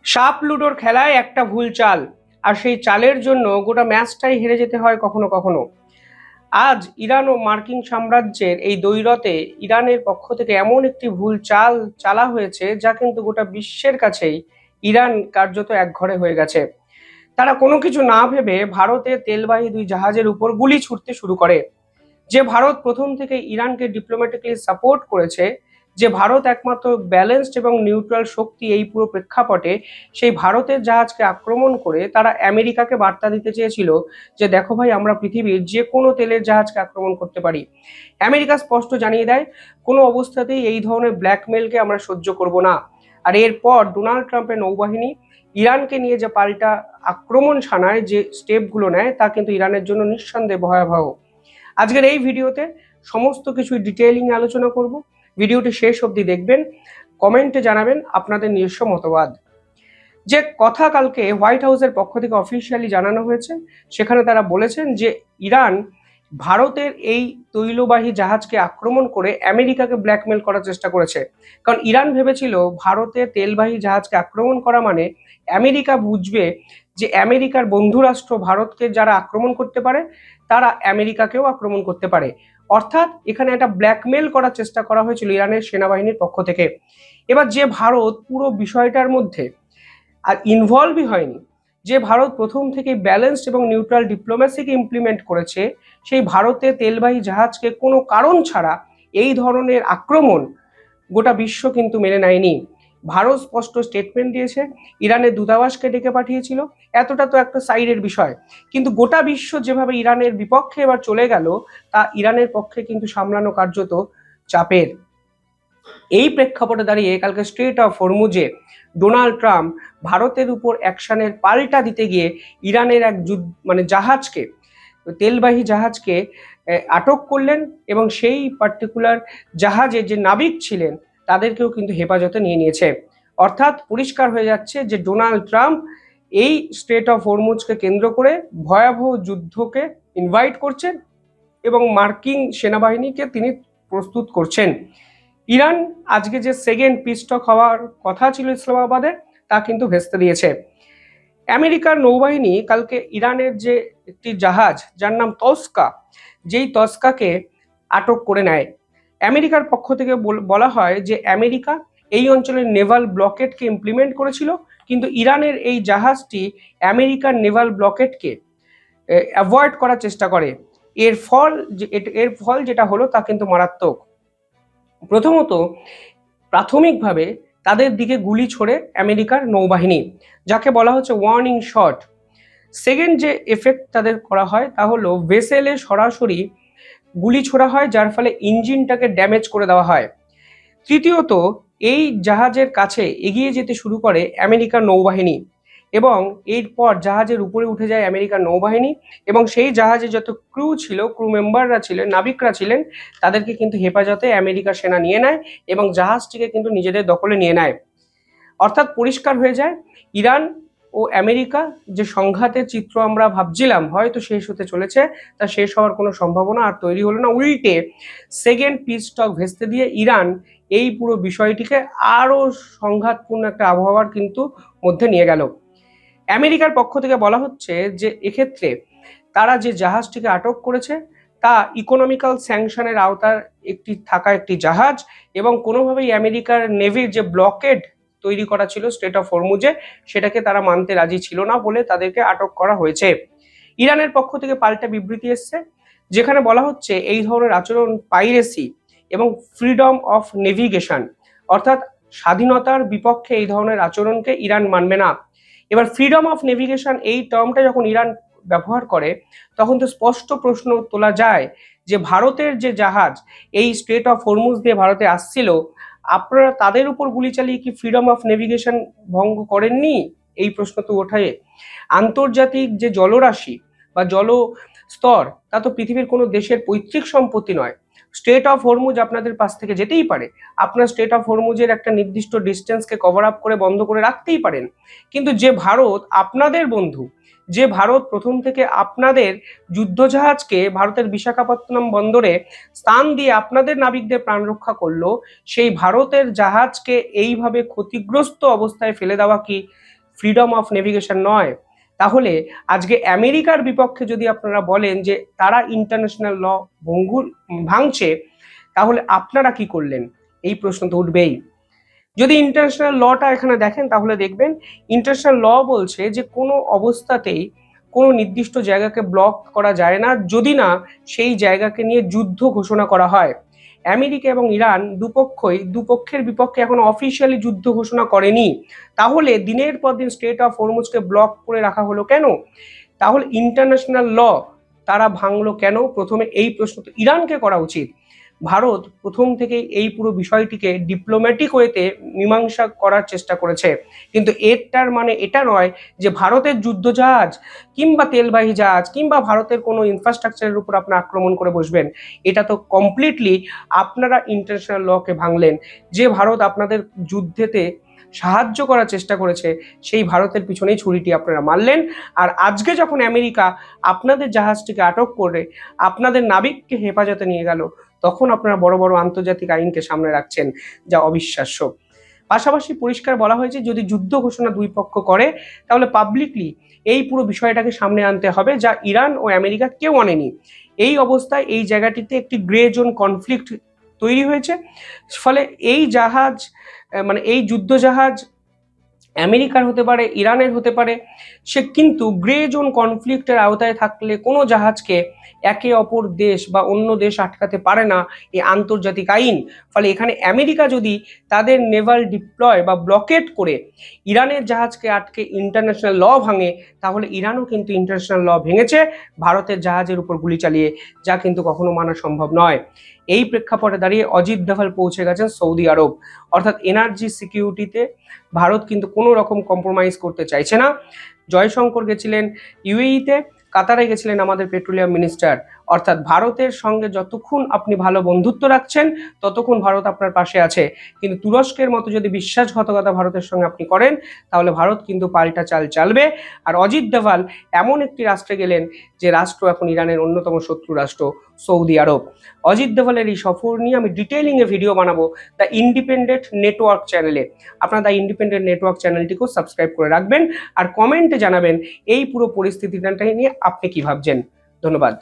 সাপ লুডোর খেলায় একটা ভুল চাল, আর সেই চালের জন্য গোটা ম্যাচটাই হেরে যেতে হয় কখনো কখনো। আজ ইরান ও মার্কিন সাম্রাজ্যের এই দ্বৈরথে ইরানের পক্ষ থেকে এমন একটি ভুল চাল চালা হয়েছে যা কিন্তু গোটা বিশ্বের কাছেই ইরান কার্যত একঘরে হয়ে গেছে। তারা কোনো কিছু না ভেবে ভারতের তেলবাহী দুই জাহাজের উপর গুলি ছুটতে শুরু করে। যে ভারত প্রথম থেকে ইরানকে ডিপ্লোম্যাটিক্যালি সাপোর্ট করেছে, যে ভারত একমাত্র ব্যালেন্সড এবং নিউট্রাল শক্তি এই পুরো প্রেক্ষাপটে, সেই ভারতের জাহাজকে আক্রমণ করে তারা আমেরিকাকে বার্তা দিতে চেয়েছিল যে দেখো ভাই, আমরা পৃথিবীর যে কোনো তেলের জাহাজকে আক্রমণ করতে পারি। আমেরিকা স্পষ্ট জানিয়ে দেয় কোনো অবস্থাতেই এই ধরনের ব্ল্যাকমেলকে আমরা সহ্য করব না। আর এরপর ডোনাল্ড ট্রাম্পের নৌবাহিনী ইরানকে নিয়ে যে পাল্টা আক্রমণ শানায় যে স্টেপগুলো নেয় তা কিন্তু ইরানের জন্য নিঃসন্দেহে ভয়াবহ। আজকের এই ভিডিওতে সমস্ত কিছু ডিটেইলিং আলোচনা করব। ভিডিওটি শেষ অবধি দেখবেন, কমেন্টে জানাবেন আপনাদের নিজস্ব মতবাদ। যে কথা কালকে হোয়াইট হাউসের পক্ষ থেকে অফিসিয়ালি জানানো হয়েছে, সেখানে তারা বলেছেন যে ইরান ভারতের এই তৈলবাহী জাহাজকে আক্রমণ করে আমেরিকাকে ব্ল্যাকমেল করার চেষ্টা করেছে। কারণ ইরান ভেবেছিল ভারতের তেলবাহী জাহাজকে আক্রমণ করা মানে আমেরিকা বুঝবে যে আমেরিকার বন্ধু রাষ্ট্র ভারতকে যারা আক্রমণ করতে পারে তারা আমেরিকাকেও আক্রমণ করতে পারে। অর্থাৎ এখানে একটা ব্ল্যাকমেল করার চেষ্টা করা হয়েছিল ইরানের সেনাবাহিনীর পক্ষ থেকে। এবার যে ভারত পুরো বিষয়টার মধ্যে আর ইনভলভই হয়নি, যে ভারত প্রথম থেকে ব্যালেন্সড এবং নিউট্রাল ডিপ্লোম্যাসিকে ইমপ্লিমেন্ট করেছে, সেই ভারতে তেলবাহী জাহাজকে কোনো কারণ ছাড়া এই ধরনের আক্রমণ গোটা বিশ্ব কিন্তু মেনে নেয়নি। ভারত স্পষ্ট স্টেটমেন্ট দিয়েছে, ইরানের দূতাবাসকে ডেকে পাঠিয়েছিল, এতটা তো একটা সাইডের বিষয়। কিন্তু গোটা বিশ্ব যেভাবে ইরানের বিপক্ষে এবার চলে গেল, তা ইরানের পক্ষে কিন্তু সামলানো কার্যত চাপের। এই প্রেক্ষাপটে দাঁড়িয়ে কালকে স্ট্রেট অফ হরমুজে ডোনাল্ড ট্রাম্প ভারতের উপর অ্যাকশনের পাল্টা দিতে গিয়ে ইরানের এক জাহাজকে, তেলবাহী জাহাজকে আটক করলেন এবং সেই পার্টিকুলার জাহাজে যে নাবিক ছিলেন তাদেরকেও কিন্তু হেফাজতে নিয়ে নিয়েছে। অর্থাৎ পরিষ্কার হয়ে যাচ্ছে যে ডোনাল্ড ট্রাম্প এই স্ট্রেট অফ হরমুজকে কেন্দ্র করে ভয়াবহ যুদ্ধকে ইনভাইট করছেন এবং মার্কিন সেনাবাহিনীকে তিনি প্রস্তুত করছেন। ইরান আজকে যে সেকেন্ড পিস টক হওয়ার কথা ছিল ইসলামাবাদে, তা কিন্তু ভেস্তে দিয়েছে। আমেরিকার নৌবাহিনী কালকে ইরানের যে একটি জাহাজ যার নাম তস্কা, যেই তস্কাকে আটক করে নেয়। আমেরিকার পক্ষ থেকে বলা হয় যে আমেরিকা এই অঞ্চলের নেভাল ব্লকেটকে ইমপ্লিমেন্ট করেছিল, কিন্তু ইরানের এই জাহাজটি আমেরিকার নেভাল ব্লকেটকে অ্যাভয়েড করার চেষ্টা করে। এর ফল যেটা হলো তা কিন্তু মারাত্মক। প্রথমত, প্রাথমিকভাবে তাদের দিকে গুলি ছোড়ে আমেরিকার নৌবাহিনী, যাকে বলা হচ্ছে ওয়ার্নিং শট। সেকেন্ড যে এফেক্ট তাদের করা হয় তা হলো ভেসেলে সরাসরি গুলি ছোড়া হয়, যার ফলে ইঞ্জিনটাকে ড্যামেজ করে দেওয়া হয়। তৃতীয়ত, এই জাহাজের কাছে এগিয়ে যেতে শুরু করে আমেরিকার নৌবাহিনী এবং এরপর জাহাজের উপরে উঠে যায় আমেরিকার নৌবাহিনী এবং সেই জাহাজে যত ক্রু মেম্বাররা ছিলেন, নাবিকরা ছিলেন, তাদেরকে কিন্তু হেফাজতে আমেরিকার সেনা নিয়ে নেয় এবং জাহাজটিকে কিন্তু নিজেদের দখলে নিয়ে নেয়। অর্থাৎ পরিষ্কার হয়ে যায় ইরান ও আমেরিকা যে সংঘাতের চিত্র আমরা ভাবছিলাম হয়তো শেষ হতে চলেছে, তা শেষ হওয়ার কোনো সম্ভাবনা আর তৈরি হলো না। উল্টে সেকেন্ড পিস টক ভেস্তে দিয়ে ইরান এই পুরো বিষয়টিকে আরো সংঘাতপূর্ণ একটা আবহাওয়ার কিন্তু মধ্যে নিয়ে গেল। আমেরিকার পক্ষ থেকে বলা হচ্ছে যে এক্ষেত্রে তারা যে জাহাজটিকে আটক করেছে তা ইকোনমিক্যাল স্যাংশনের আওতার একটি জাহাজ এবং কোনোভাবেই আমেরিকার নেভির যে ব্লকেড তৈরি করা ছিল স্ট্রেট অফ হরমুজে, সেটাকে তারা মানতে রাজি ছিল না বলে তাদেরকে আটক করা হয়েছে। ইরানের পক্ষ থেকে পাল্টা বিবৃতি এসছে, যেখানে বলা হচ্ছে এই ধরনের আচরণ পাইরেসি এবং ফ্রিডম অফ নেভিগেশন, অর্থাৎ স্বাধীনতার বিপক্ষে এই ধরনের আচরণকে ইরান মানবে না। এবার ফ্রিডম অফ নেভিগেশন এই টার্মটা যখন ইরান ব্যবহার করে, তখন তো স্পষ্ট প্রশ্ন তোলা যায় যে ভারতের যে জাহাজ এই স্ট্রেট অফ হরমুজ দিয়ে ভারতে আসছিল, আপনারা তাদের উপর গুলি চালিয়ে কি ফ্রিডম অফ নেভিগেশন ভঙ্গ করেননি? এই প্রশ্ন তো ওঠে। আন্তর্জাতিক যে জলরাশি বা জল স্তর, তা তো পৃথিবীর কোনো দেশের পৈতৃক সম্পত্তি নয়। স্ট্রেট অফ হরমুজ আপনাদের পাশ থেকে যেতেই পারে, আপনার স্ট্রেট অফ হরমুজের একটা নির্দিষ্ট ডিস্টেন্সকে কভার আপ করে বন্ধ করে রাখতেই পারেন, কিন্তু যে ভারত আপনাদের বন্ধু, যে ভারত প্রথম থেকে আপনাদের যুদ্ধজাহাজকে ভারতের বিশাখাপত্তনম বন্দরে স্থান দিয়ে আপনাদের নাবিকদের প্রাণ রক্ষা করলো, সেই ভারতের জাহাজকে এইভাবে ক্ষতিগ্রস্ত অবস্থায় ফেলে দেওয়া কি ফ্রিডম অফ নেভিগেশন নয়? তাহলে আজকে আমেরিকার বিপক্ষে যদি আপনারা বলেন যে তারা ইন্টারন্যাশনাল ল ভাঙছে, তাহলে আপনারা কি করলেন? এই প্রশ্ন তো উঠবেই। যদি ইন্টারন্যাশনাল লটা এখানে দেখেন, তাহলে দেখবেন ইন্টারন্যাশনাল ল বলছে যে কোনো অবস্থাতেই কোনো নির্দিষ্ট জায়গাকে ব্লক করা যায় না যদি না সেই জায়গাকে নিয়ে যুদ্ধ ঘোষণা করা হয়। আমেরিকা এবং ইরান দুপক্ষের বিপক্ষে এখন অফিসিয়ালি যুদ্ধ ঘোষণা করেনি, তাহলে দিনের পর দিন স্ট্রেট অফ হরমুজকে ব্লক করে রাখা হলো কেন? তাহলে ইন্টারন্যাশনাল ল তারা ভাঙলো কেন? প্রথমে এই প্রশ্ন তো ইরানকে করা উচিত। ভারত প্রথম থেকেই এই পুরো বিষয়টিকে ডিপ্লোম্যাটিক ওয়েতে মীমাংসা করার চেষ্টা করেছে, কিন্তু এটার মানে এটা নয় যে ভারতের যুদ্ধজাহাজ কিংবা তেলবাহী জাহাজ কিংবা ভারতের কোনো ইনফ্রাস্ট্রাকচারের উপর আপনারা আক্রমণ করে বসবেন। এটা তো কমপ্লিটলি আপনারা ইন্টারন্যাশনাল লকে ভাঙলেন। যে ভারত আপনাদের যুদ্ধেতে সাহায্য করার চেষ্টা করেছে, সেই ভারতের পিছনেই ছুরিটি আপনারা মারলেন। আর আজকে যখন আমেরিকা আপনাদের জাহাজটিকে আটক করে আপনাদের নাবিককে হেফাজতে নিয়ে গেল, তখন আপনারা বড় বড় আন্তর্জাতিক আইনকে সামনে রাখছেন, যা অবিশ্বাস্য। পাশাপাশি পরিষ্কার বলা হয়েছে যদি যুদ্ধ ঘোষণা দুই পক্ষ করে, তাহলে পাবলিকলি এই পুরো বিষয়টাকে সামনে আনতে হবে, যা ইরান ও আমেরিকা কেউ আনেনি। এই অবস্থায় এই জায়গাটিতে একটি গ্রে জোন কনফ্লিক্ট তৈরি হয়েছে। ফলে এই জাহাজ মানে এই যুদ্ধজাহাজ আমেরিকার হতে পারে, ইরানের হতে পারে, সে কিন্তু গ্রে জোন কনফ্লিক্টের আওতায় থাকলে কোনো জাহাজকে একে অপর দেশ বা অন্য দেশ আটকাতে পারে না এই আন্তর্জাতিক আইন। ফলে এখানে আমেরিকা যদি তাদের নেভাল ডিপ্লয় বা ব্লকেট করে ইরানের জাহাজকে আটকে ইন্টারন্যাশনাল ল ভাঙে, তাহলে ইরানও কিন্তু ইন্টারন্যাশনাল ল ভেঙেছে ভারতের জাহাজের উপর গুলি চালিয়ে, যা কিন্তু কখনো মানা সম্ভব নয়। এই প্রেক্ষাপটে দাঁড়িয়ে অজিত দোভাল পৌঁছে গেছেন সৌদি আরব, অর্থাৎ এনার্জি সিকিউরিটিতে ভারত কিন্তু কোনো রকম কম্প্রোমাইজ করতে চাইছে না। জয়শঙ্কর গেছিলেন ইউএইতে, কাতারে গেছিলেন আমাদের পেট্রোলিয়াম মিনিস্টার। অর্থাৎ ভারতের সঙ্গে যতক্ষণ আপনি ভালো বন্ধুত্ব রাখছেন, ততক্ষণ ভারত আপনার পাশে আছে, কিন্তু তুরস্কের মতো যদি বিশ্বাসঘাতকতা ভারতের সঙ্গে আপনি করেন, তাহলে ভারত কিন্তু পাল্টা চাল চালবে। আর অজিত দোভাল এমন একটি রাষ্ট্রে গেলেন যে রাষ্ট্র এখন ইরানের অন্যতম শত্রু রাষ্ট্র সৌদি আরব। অজিত দোভালের এই সফর নিয়ে আমি ডিটেইলিংয়ে ভিডিও বানাবো দ্য ইন্ডিপেন্ডেন্ট নেটওয়ার্ক চ্যানেলে। আপনারা দ্য ইন্ডিপেন্ডেন্ট নেটওয়ার্ক চ্যানেলটিকেও সাবস্ক্রাইব করে রাখবেন, আর কমেন্টে জানাবেন এই পুরো পরিস্থিতিটা নিয়ে আপনি কি ভাবছেন। ধন্যবাদ।